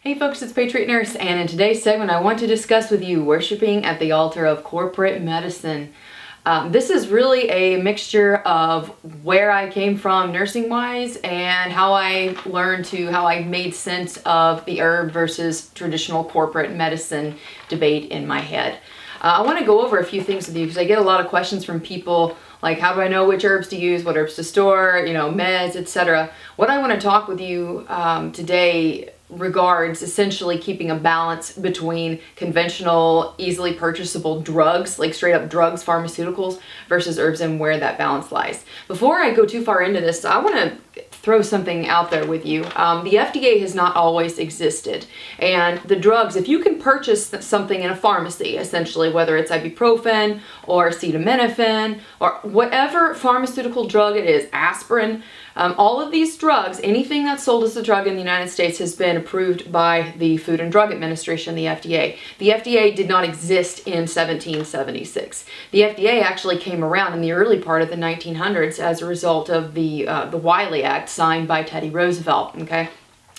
Hey folks, it's Patriot Nurse, and in today's segment I want to discuss with you worshiping at the altar of corporate medicine. This is really a mixture of where I came from nursing-wise and how I made sense of the herb versus traditional corporate medicine debate in my head. I want to go over a few things with you because I get a lot of questions from people like, how do I know which herbs to use, what herbs to store, meds, etc. What I want to talk with you today regards essentially keeping a balance between conventional, easily purchasable drugs, like straight up drugs, pharmaceuticals, versus herbs and where that balance lies. Before I go too far into this, I want to throw something out there with you. The FDA has not always existed, and the drugs, if you can purchase something in a pharmacy, essentially, whether it's ibuprofen or acetaminophen or whatever pharmaceutical drug it is, aspirin, all of these drugs, anything that's sold as a drug in the United States has been approved by the Food and Drug Administration, the FDA. The FDA did not exist in 1776. The FDA actually came around in the early part of the 1900s as a result of the Wiley Act signed by Teddy Roosevelt. Okay,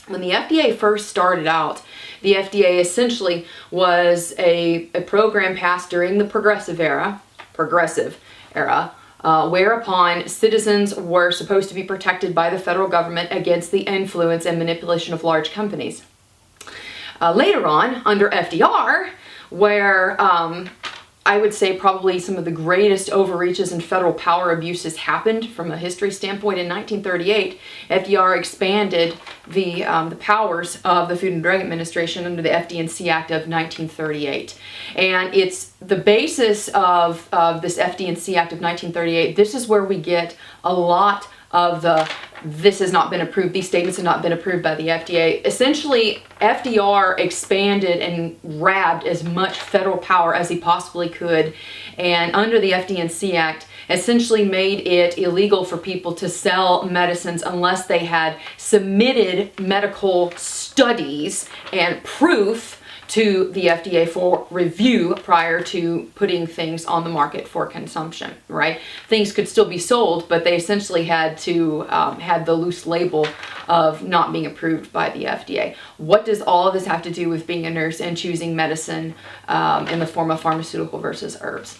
when the FDA first started out, the FDA essentially was a program passed during the progressive era, whereupon citizens were supposed to be protected by the federal government against the influence and manipulation of large companies. Later on, under FDR, where I would say probably some of the greatest overreaches and federal power abuses happened from a history standpoint, in 1938, FDR expanded the powers of the Food and Drug Administration under the FD&C Act of 1938. And it's the basis of this FD&C Act of 1938. This is where we get a lot of this has not been approved, these statements have not been approved by the FDA. Essentially, FDR expanded and grabbed as much federal power as he possibly could, and under the FD&C Act, essentially made it illegal for people to sell medicines unless they had submitted medical studies and proof to the FDA for review prior to putting things on the market for consumption, right? Things could still be sold, but they essentially had to had the loose label of not being approved by the FDA. What does all of this have to do with being a nurse and choosing medicine in the form of pharmaceutical versus herbs?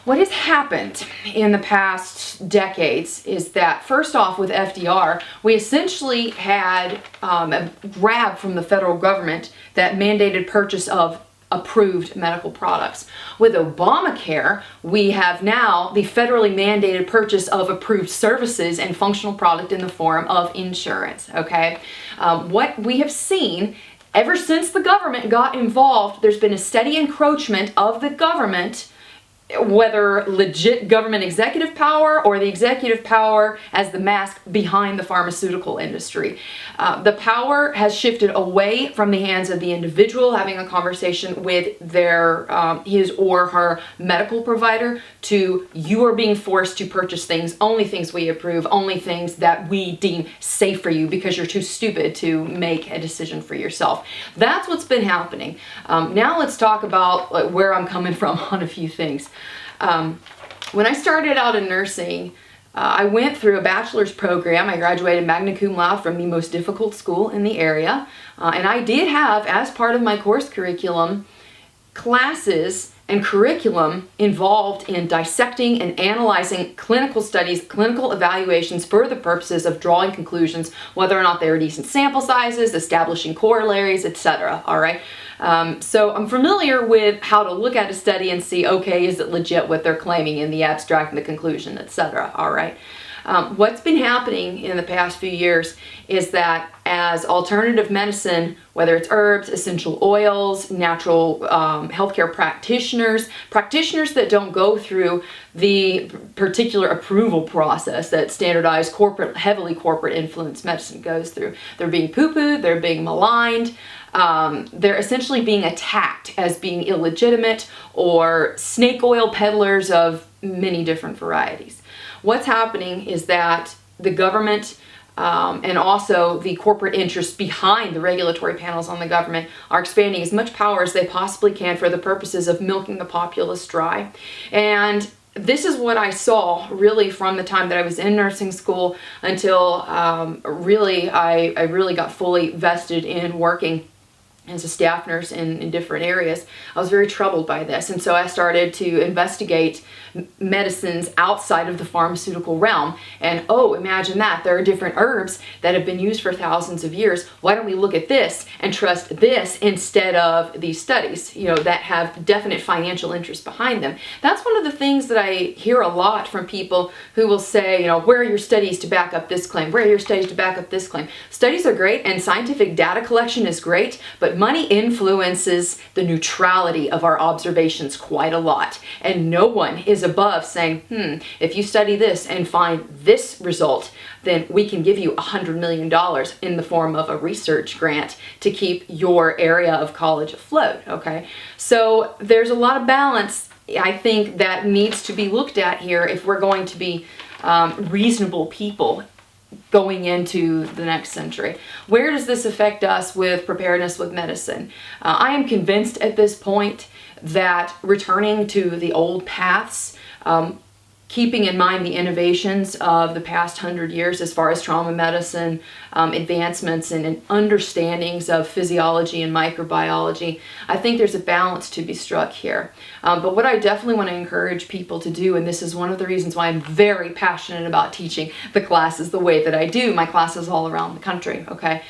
What has happened in the past decades is that, first off, with FDR, we essentially had a grab from the federal government that mandated purchase of approved medical products. With Obamacare, we have now the federally mandated purchase of approved services and functional product in the form of insurance, okay? What we have seen ever since the government got involved, there's been a steady encroachment of the government, whether legit government executive power or the executive power as the mask behind the pharmaceutical industry. The power has shifted away from the hands of the individual having a conversation with their his or her medical provider to, you are being forced to purchase things, only things we approve, only things that we deem safe for you because you're too stupid to make a decision for yourself. That's what's been happening. Now let's talk about where I'm coming from on a few things. When I started out in nursing, I went through a bachelor's program. I graduated magna cum laude from the most difficult school in the area. And I did have, as part of my course curriculum, classes and curriculum involved in dissecting and analyzing clinical studies, clinical evaluations for the purposes of drawing conclusions, whether or not they were decent sample sizes, establishing corollaries, etc. All right. So I'm familiar with how to look at a study and see, okay, is it legit what they're claiming in the abstract and the conclusion, etc. All right. What's been happening in the past few years is that as alternative medicine, whether it's herbs, essential oils, natural healthcare practitioners that don't go through the particular approval process that standardized heavily corporate influenced medicine goes through, they're being poo-pooed, they're being maligned, they're essentially being attacked as being illegitimate or snake oil peddlers of many different varieties. What's happening is that the government and also the corporate interests behind the regulatory panels on the government are expanding as much power as they possibly can for the purposes of milking the populace dry. And this is what I saw really from the time that I was in nursing school until I really got fully vested in working as a staff nurse in different areas, I was very troubled by this. And so I started to investigate medicines outside of the pharmaceutical realm. And oh, imagine that. There are different herbs that have been used for thousands of years. Why don't we look at this and trust this instead of these studies, you know, that have definite financial interest behind them? That's one of the things that I hear a lot from people who will say, you know, where are your studies to back up this claim? Where are your studies to back up this claim? Studies are great and scientific data collection is great, but money influences the neutrality of our observations quite a lot. And no one is above saying, if you study this and find this result, then we can give you $100 million in the form of a research grant to keep your area of college afloat, okay? So there's a lot of balance, I think, that needs to be looked at here if we're going to be reasonable people going into the next century. Where does this affect us with preparedness with medicine? I am convinced at this point that returning to the old paths, keeping in mind the innovations of the past 100 years as far as trauma medicine, advancements and understandings of physiology and microbiology, I think there's a balance to be struck here. But what I definitely want to encourage people to do, and this is one of the reasons why I'm very passionate about teaching the classes the way that I do, my classes all around the country, okay?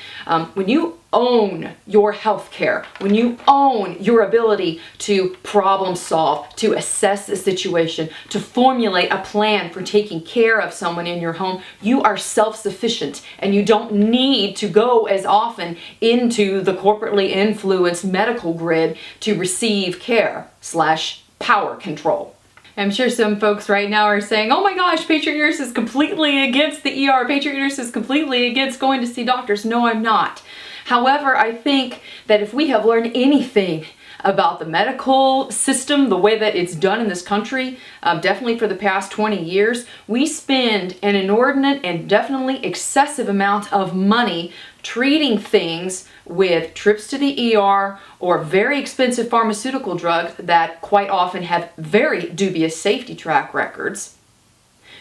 When you own your healthcare, when you own your ability to problem solve, to assess the situation, to formulate a plan for taking care of someone in your home, you are self-sufficient and you don't need to go as often into the corporately influenced medical grid to receive care / power control. I'm sure some folks right now are saying, oh my gosh, Patriot Nurse is completely against the ER. Patriot Nurse is completely against going to see doctors. No, I'm not. However, I think that if we have learned anything about the medical system, the way that it's done in this country, definitely for the past 20 years, we spend an inordinate and definitely excessive amount of money treating things with trips to the ER or very expensive pharmaceutical drugs that quite often have very dubious safety track records.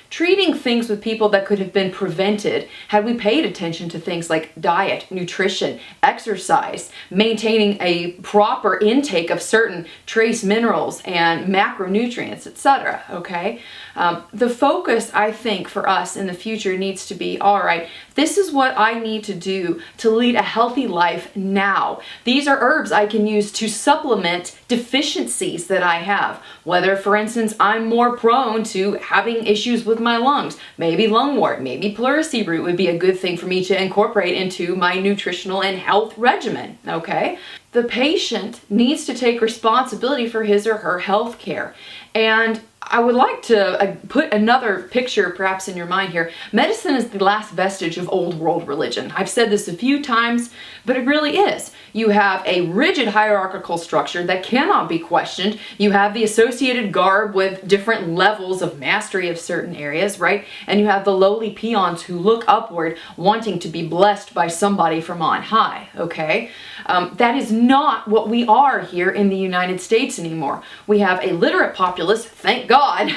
Treating things with people that could have been prevented had we paid attention to things like diet, nutrition, exercise, maintaining a proper intake of certain trace minerals and macronutrients, etc. Okay? The focus, I think, for us in the future needs to be, all right, this is what I need to do to lead a healthy life now. These are herbs I can use to supplement deficiencies that I have. Whether, for instance, I'm more prone to having issues with my lungs, maybe lungwort, maybe pleurisy root would be a good thing for me to incorporate into my nutritional and health regimen, okay? The patient needs to take responsibility for his or her health care. And I would like to put another picture perhaps in your mind here. Medicine is the last vestige of old world religion. I've said this a few times, but it really is. You have a rigid hierarchical structure that cannot be questioned. You have the associated garb with different levels of mastery of certain areas, right? And you have the lowly peons who look upward wanting to be blessed by somebody from on high, okay? That is not what we are here in the United States anymore. We have a literate populace, thank God,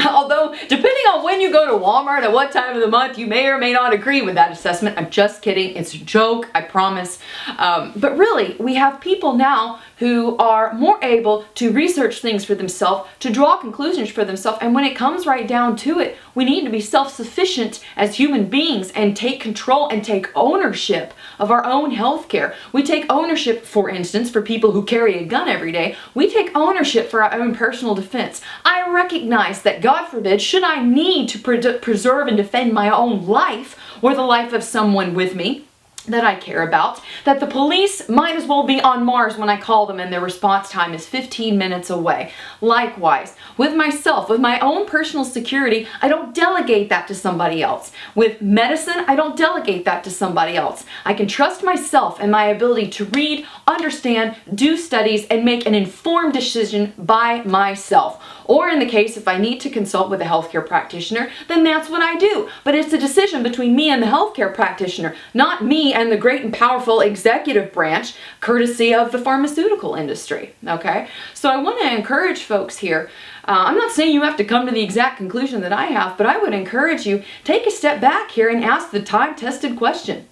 although depending on when you go to Walmart at what time of the month, you may or may not agree with that assessment. I'm just kidding. It's a joke, I promise. But really, we have people now who are more able to research things for themselves, to draw conclusions for themselves, and when it comes right down to it, we need to be self-sufficient as human beings and take control and take ownership of our own health care. We take ownership, for instance, for people who carry a gun every day. We take ownership for our own personal defense. I recognize that, God forbid, should I need to preserve and defend my own life or the life of someone with me that I care about, that the police might as well be on Mars when I call them and their response time is 15 minutes away. Likewise, with myself, with my own personal security, I don't delegate that to somebody else. With medicine, I don't delegate that to somebody else. I can trust myself and my ability to read, understand, do studies, and make an informed decision by myself. Or in the case, if I need to consult with a healthcare practitioner, then that's what I do. But it's a decision between me and the healthcare practitioner, not me and the great and powerful executive branch, courtesy of the pharmaceutical industry, okay? So I want to encourage folks here. I'm not saying you have to come to the exact conclusion that I have, but I would encourage you, take a step back here and ask the time-tested question.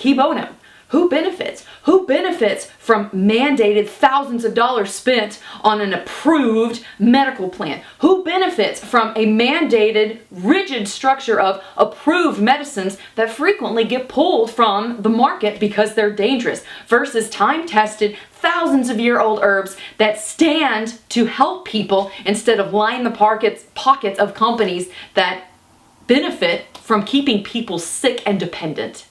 Cui bono? Who benefits? Who benefits from mandated thousands of dollars spent on an approved medical plan? Who benefits from a mandated, rigid structure of approved medicines that frequently get pulled from the market because they're dangerous versus time-tested, thousands of year old herbs that stand to help people instead of line the pockets of companies that benefit from keeping people sick and dependent?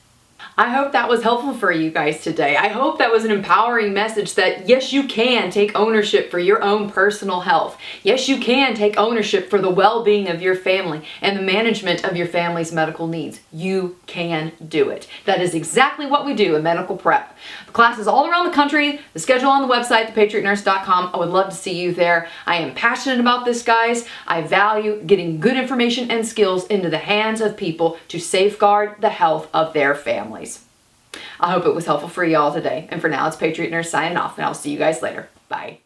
I hope that was helpful for you guys today. I hope that was an empowering message that yes, you can take ownership for your own personal health. Yes, you can take ownership for the well-being of your family and the management of your family's medical needs. You can do it. That is exactly what we do in Medical Prep. The classes all around the country, the schedule on the website, thepatriotnurse.com. I would love to see you there. I am passionate about this, guys. I value getting good information and skills into the hands of people to safeguard the health of their families. I hope it was helpful for y'all today. And for now, it's Patriot Nurse signing off, and I'll see you guys later. Bye.